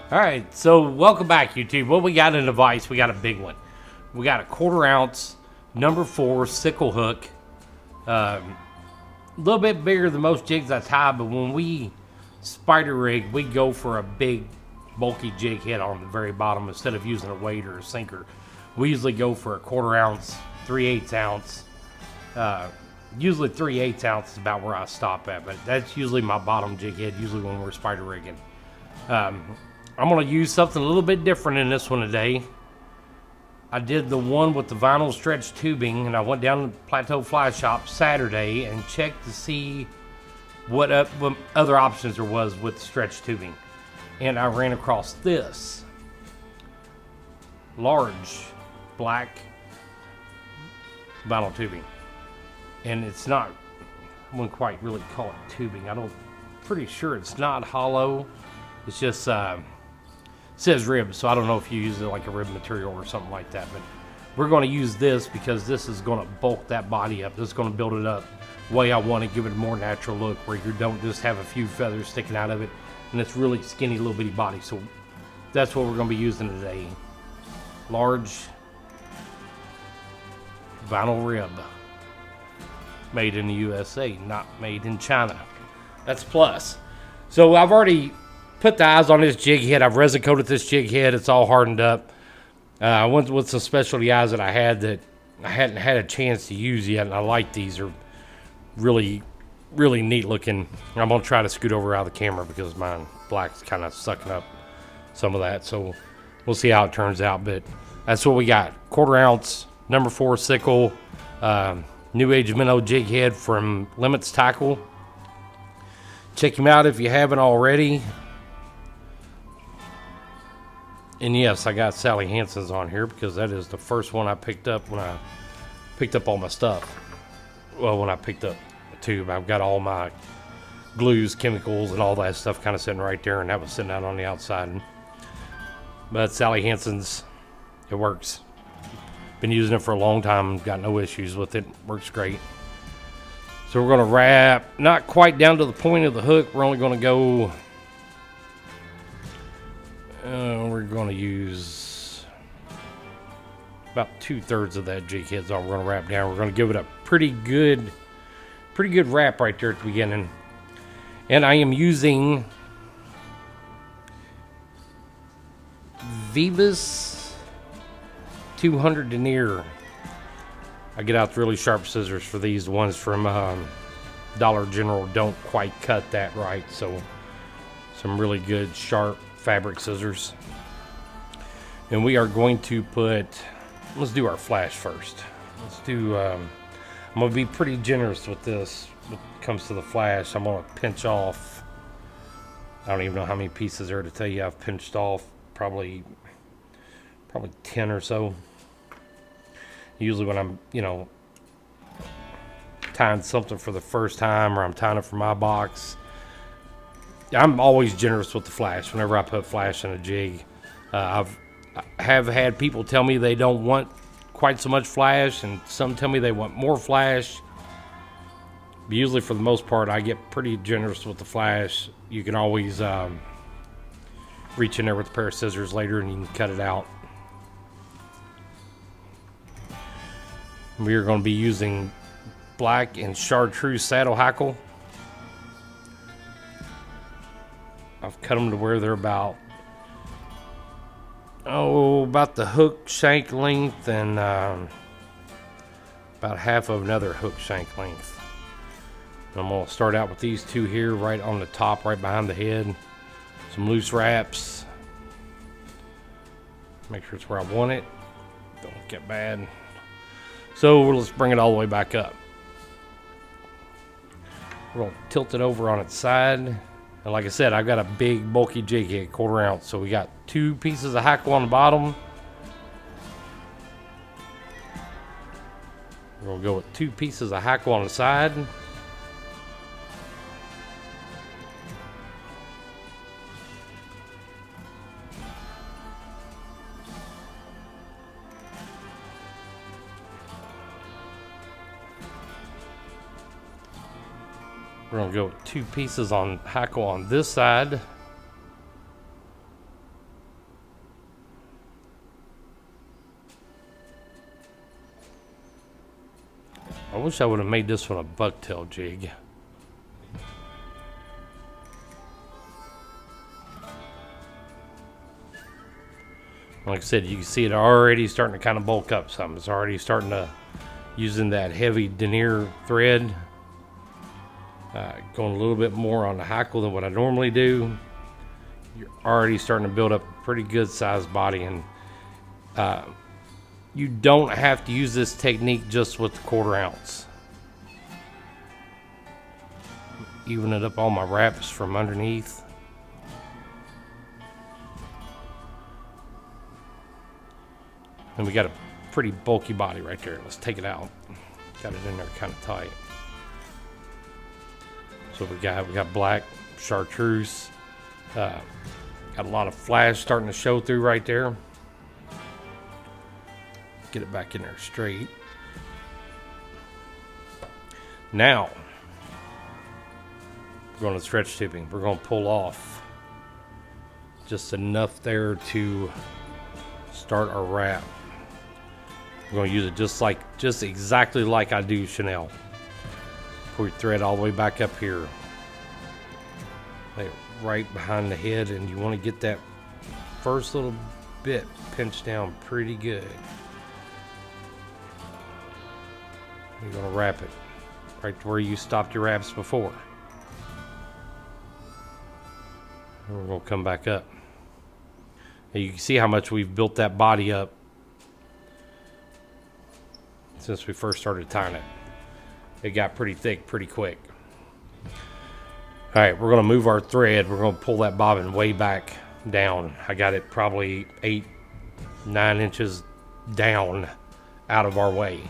All right, so welcome back, YouTube. What we got in the vise? We got a big one. We got a 1/4 ounce number 4 sickle hook. A little bit bigger than most jigs I tie, but when we spider rig, we go for a big, bulky jig head on the very bottom instead of using a weight or a sinker. We usually go for a 1/4 ounce, 3/8 ounce. Usually 3/8 ounce is about where I stop at, but that's usually my bottom jig head, usually when we're spider rigging. I'm going to use something a little bit different in this one today. I did the one with the vinyl stretch tubing, and I went down to Plateau Fly Shop Saturday and checked to see what other options there was with stretch tubing. And I ran across this large black vinyl tubing. And it's not, I wouldn't quite really call it tubing. Pretty sure it's not hollow. It's just, says rib, so I don't know if you use it like a rib material or something like that, but we're going to use this because this is going to bulk that body up. This is going to build it up the way I want to, give it a more natural look where you don't just have a few feathers sticking out of it and it's really skinny little bitty body. So that's what we're going to be using today. Large vinyl rib, made in the USA, not made in China. That's a plus. So I've already put the eyes on this jig head. I've resin coated this jig head. It's all hardened up. I went with some specialty eyes that I had that I hadn't had a chance to use yet, and I like these. They're really, really neat looking. I'm going to try to scoot over out of the camera because mine black's kind of sucking up some of that. So we'll see how it turns out, but that's what we got. 1/4 ounce, number 4 sickle, New Age minnow jig head from Limits Tackle. Check him out if you haven't already. And yes, I got Sally Hansen's on here because that is the first one I picked up when I picked up all my stuff. Well, when I picked up the tube, I've got all my glues, chemicals, and all that stuff kind of sitting right there, and that was sitting out on the outside. But Sally Hansen's, it works. Been using it for a long time, got no issues with it. Works great. So we're going to wrap, not quite down to the point of the hook. We're only going to go... we're going to use about 2/3 of that jig head's all we're going to wrap down. We're going to give it a pretty good wrap right there at the beginning. And I am using Vivas 200 denier. I get out the really sharp scissors for these. The ones from Dollar General don't quite cut that right, so some really good sharp fabric scissors. And we are going to let's do our flash first. Let's do, I'm going to be pretty generous with this when it comes to the flash. I'm going to pinch off, I don't even know how many pieces there to tell you. I've pinched off probably 10 or so. Usually when I'm, tying something for the first time or I'm tying it for my box, I'm always generous with the flash whenever I put flash in a jig. I have had people tell me they don't want quite so much flash, and some tell me they want more flash. But usually, for the most part, I get pretty generous with the flash. You can always reach in there with a pair of scissors later and you can cut it out. We are going to be using black and chartreuse saddle hackle. I've cut them to where they're about the hook shank length and about half of another hook shank length. I'm going to start out with these two here right on the top, right behind the head. Some loose wraps. Make sure it's where I want it. Don't get bad. So let's bring it all the way back up. We're going to tilt it over on its side. And like I said, I've got a big bulky jig head, 1/4 ounce. So we got 2 pieces of hackle on the bottom. We're going to go with 2 pieces of hackle on the side. We're going to go with 2 pieces on hackle on this side. I wish I would have made this one a bucktail jig. Like I said, you can see it already starting to kind of bulk up some. It's already starting to, using that heavy denier thread, going a little bit more on the hackle than what I normally do. You're already starting to build up a pretty good sized body, and you don't have to use this technique just with the 1/4 ounce. Even it up all my wraps from underneath. And we got a pretty bulky body right there. Let's take it out. Got it in there kind of tight. So we got black chartreuse. Got a lot of flash starting to show through right there. Get it back in there straight. Now we're going to stretch tubing. We're going to pull off just enough there to start our wrap. We're going to use it just exactly like I do chenille. Pull your thread all the way back up here, like right behind the head, and you want to get that first little bit pinched down pretty good. You're going to wrap it right to where you stopped your wraps before. And we're going to come back up. And you can see how much we've built that body up since we first started tying it. It got pretty thick pretty quick. All right, we're going to move our thread. We're going to pull that bobbin way back down. I got it probably 8-9 inches down out of our way.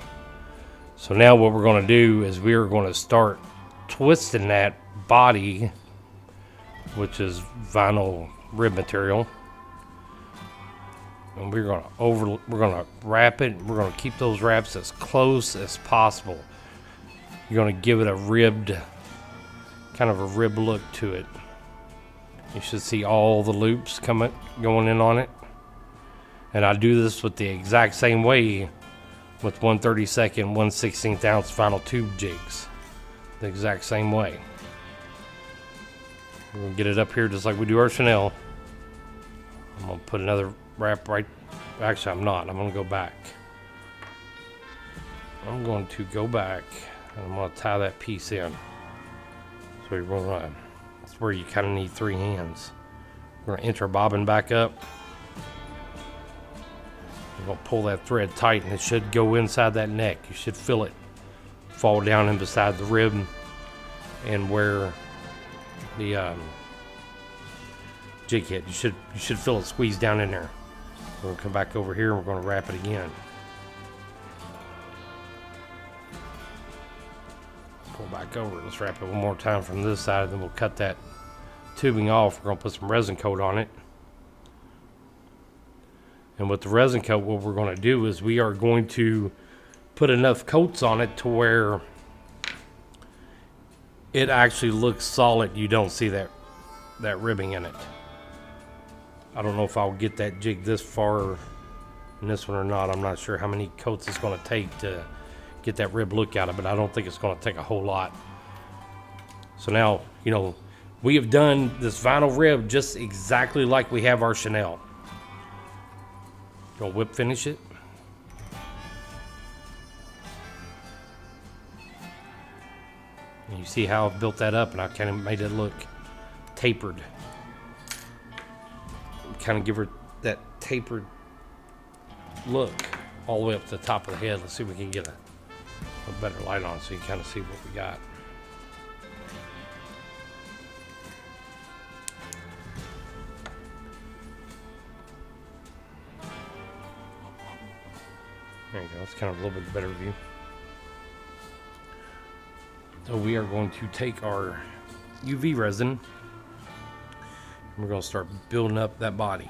So now what we're going to do is we're going to start twisting that body, which is vinyl rib material. And we're going to wrap it. We're going to keep those wraps as close as possible. You're going to give it a ribbed, kind of a rib look to it. You should see all the loops going in on it. And I do this with the exact same way with 1/32, 1/16 ounce vinyl tube jigs. The exact same way. We're going to get it up here just like we do our chenille. I'm going to put another wrap right. Actually, I'm not. I'm going to go back. I'm going to go back and I'm going to tie that piece in. So that's where you kind of need 3 hands. We're going to inch our bobbin back up. We're going to pull that thread tight, and it should go inside that neck. You should feel it fall down in beside the rib and where the jig hit. You should feel it squeeze down in there. We're going to come back over here and we're going to wrap it again. Pull back over. Let's wrap it one more time from this side, and then we'll cut that tubing off. We're going to put some resin coat on it. And with the resin coat, what we're going to do is we are going to put enough coats on it to where it actually looks solid. You don't see that ribbing in it. I don't know if I'll get that jig this far in this one or not. I'm not sure how many coats it's going to take to get that rib look out of it, but I don't think it's going to take a whole lot. So now, we have done this vinyl rib just exactly like we have our chenille. Gonna whip finish it. And you see how I've built that up, and I kind of made it look tapered. Kind of give her that tapered look all the way up to the top of the head. Let's see if we can get a better light on so you kind of see what we got. There you go. It's kind of a little bit better view. So we are going to take our UV resin. We're going to start building up that body.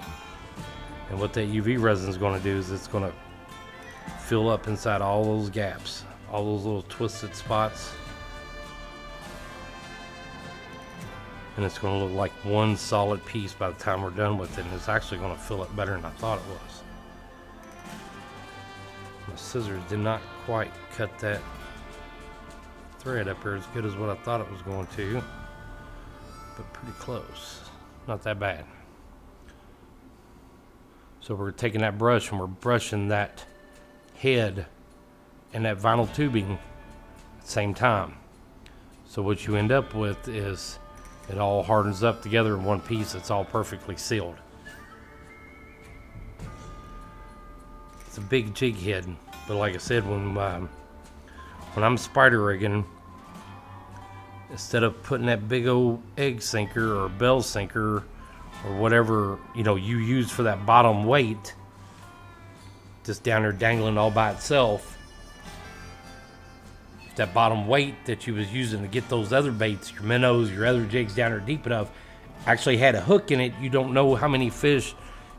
And what that UV resin is going to do is it's going to fill up inside all those gaps, all those little twisted spots. And it's going to look like one solid piece by the time we're done with it. And it's actually going to fill it better than I thought it was. My scissors did not quite cut that thread up here as good as what I thought it was going to, but pretty close. Not that bad. So we're taking that brush and we're brushing that head and that vinyl tubing at the same time. So what you end up with is it all hardens up together in one piece. It's all perfectly sealed. It's a big jig head, but like I said, when I'm spider rigging, instead of putting that big old egg sinker or bell sinker or whatever you use for that bottom weight, just down there dangling all by itself, if that bottom weight that you was using to get those other baits, your minnows, your other jigs down there deep enough, actually had a hook in it, you don't know how many fish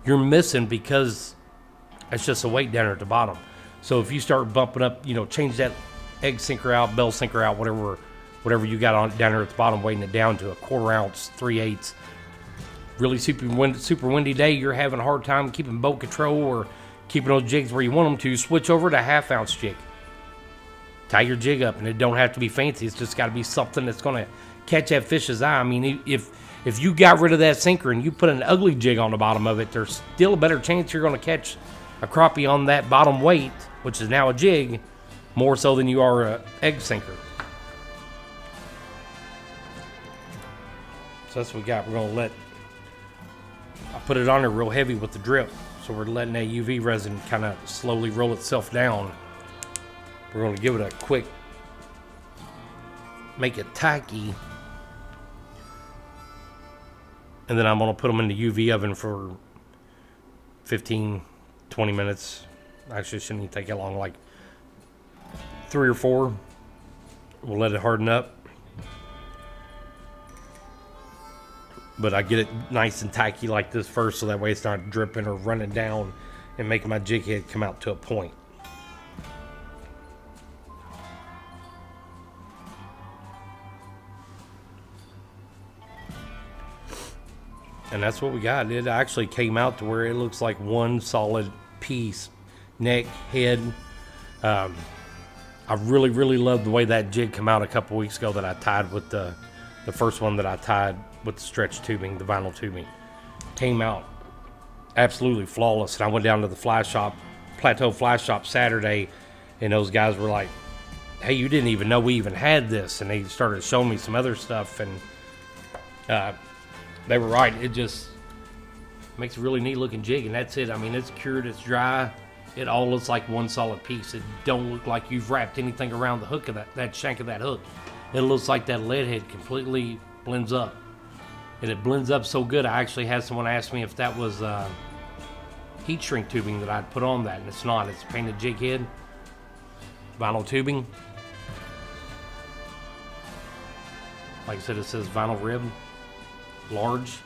you're missing because it's just a weight down there at the bottom. So if you start bumping up, change that egg sinker out, bell sinker out, whatever you got on down there at the bottom, weighing it down to a 1/4 ounce, 3/8. Really super windy day, you're having a hard time keeping boat control or keeping those jigs where you want them to, switch over to 1/2 ounce jig. Tie your jig up, and it don't have to be fancy. It's just got to be something that's going to catch that fish's eye. I mean, if you got rid of that sinker and you put an ugly jig on the bottom of it, there's still a better chance you're going to catch a crappie on that bottom weight, which is now a jig, more so than you are a egg sinker. So that's what we got. We're going to I put it on there real heavy with the drip. So we're letting that UV resin kind of slowly roll itself down. We're going to give it a quick, make it tacky. And then I'm going to put them in the UV oven for 15, 20 minutes. Actually, it shouldn't even take that long, like 3 or 4. We'll let it harden up. But I get it nice and tacky like this first, so that way it's not dripping or running down and making my jig head come out to a point. And that's what we got. It actually came out to where it looks like one solid piece, neck, head. I really, really love the way that jig came out a couple weeks ago that I tied with the first one that I tied with the stretch tubing, the vinyl tubing. Came out absolutely flawless. And I went down to the fly shop, Plateau Fly Shop Saturday, and those guys were like, hey, you didn't even know we even had this. And they started showing me some other stuff, and they were right. It just makes a really neat looking jig, and that's it. I mean, it's cured, it's dry. It all looks like one solid piece. It don't look like you've wrapped anything around the hook of that shank of that hook. It looks like that lead head completely blends up. And it blends up so good, I actually had someone ask me if that was heat shrink tubing that I'd put on that, and it's not. It's painted jig head, vinyl tubing. Like I said, it says vinyl rib, large.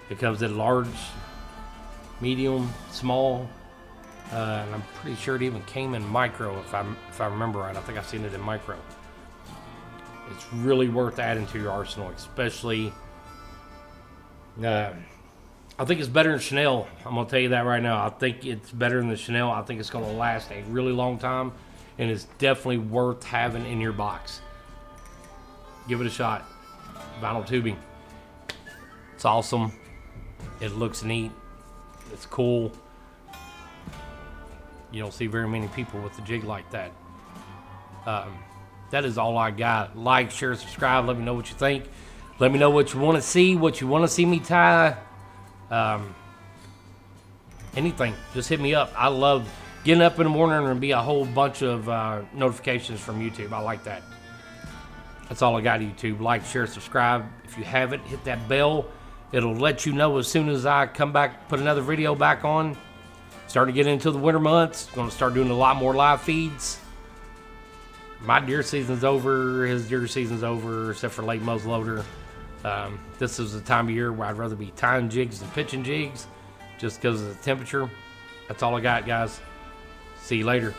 It comes in large, medium, small, and I'm pretty sure it even came in micro, if I remember right. I think I've seen it in micro. It's really worth adding to your arsenal, especially. I think it's better than chenille. I'm gonna tell you that right now. I think it's better than the chenille. I think it's gonna last a really long time, and it's definitely worth having in your box. Give it a shot. Vinyl tubing. It's awesome. It looks neat. It's cool. You don't see very many people with a jig like that. That is all I got. Like, share, subscribe. Let me know what you think. Let me know what you want to see, what you want to see me tie. Anything. Just hit me up. I love getting up in the morning and be a whole bunch of notifications from YouTube. I like that. That's all I got, YouTube. Like, share, subscribe. If you haven't, hit that bell. It'll let you know as soon as I come back, put another video back on. Starting to get into the winter months. Going to start doing a lot more live feeds. My deer season's over. His deer season's over, except for late muzzleloader. This is the time of year where I'd rather be tying jigs than pitching jigs, just because of the temperature. That's all I got, guys. See you later.